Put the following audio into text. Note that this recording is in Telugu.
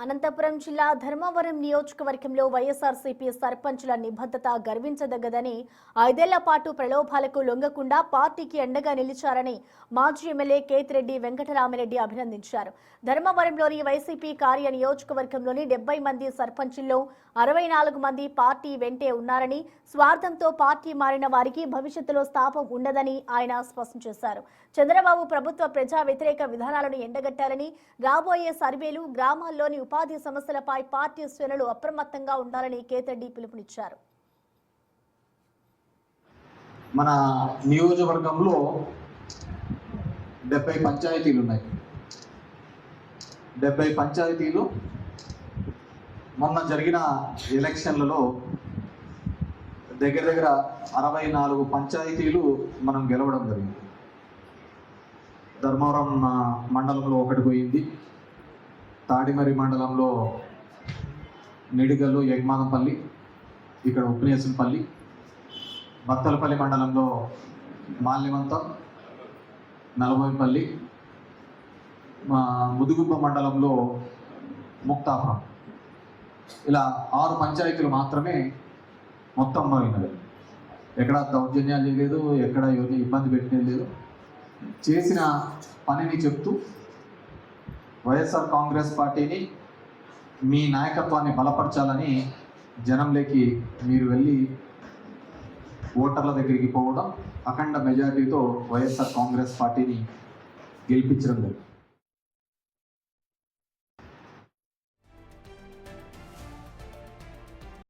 అనంతపురం జిల్లా ధర్మవరం నియోజకవర్గంలో వైఎస్ఆర్సీపీ సర్పంచుల నిబద్ధత గర్వించదగ్గదని 5 ఏళ్ల పాటు ప్రలోభాలకు లొంగకుండా పార్టీకి అండగా నిలిచారని మాజీ ఎమ్మెల్యే కేతిరెడ్డి వెంకటరామిరెడ్డి అభినందించారు. ధర్మవరంలోని వైసీపీ కార్య నియోజకవర్గంలోని 70 మంది సర్పంచుల్లో 64 మంది పార్టీ వెంటే ఉన్నారని, స్వార్థంతో పార్టీ మారిన వారికి భవిష్యత్తులో స్థాపం ఉండదని ఆయన స్పష్టం చేశారు. చంద్రబాబు ప్రభుత్వ ప్రజా వ్యతిరేక విధానాలను ఎండగట్టాలని, రాబోయే సర్వేలు గ్రామాల్లోని ఉపాధి సమస్యలపై పార్టీ శ్రేణులు అప్రమత్తంగా ఉండాలని కేతిరెడ్డి పిలుపునిచ్చారు. మన నియోజకవర్గంలో 70 పంచాయతీలు ఉన్నాయి. 70 పంచాయతీలు మొన్న జరిగిన ఎలక్షన్లలో దగ్గర 64 పంచాయతీలు మనం గెలవడం జరిగింది. ధర్మవరం మండలంలో ఒకటి పోయింది, తాడిమరి మండలంలో నిడిగల్లు, యగ్మానంపల్లి, ఇక్కడ ఉప్పినేసంపల్లి, బత్తలపల్లి మండలంలో మాల్యవంతం, నలభైపల్లి, ముదుగుబ్బ మండలంలో ముక్తాపురం, ఇలా 6 పంచాయతీలు మాత్రమే మొత్తం పోయినది. ఎక్కడ దౌర్జన్యాలు చేయలేదు, ఎక్కడ ఎవరిని ఇబ్బంది పెట్టినది లేదు. చేసిన పనిని చెప్తూ వైఎస్ఆర్ కాంగ్రెస్ పార్టీని, మీ నాయకత్వాన్ని బలపరచాలని జనంలోకి మీరు వెళ్ళి ఓటర్ల దగ్గరికి పోవడం, అఖండ మెజారిటీతో వైఎస్ఆర్ కాంగ్రెస్ పార్టీని గెలిపించడం లేదు.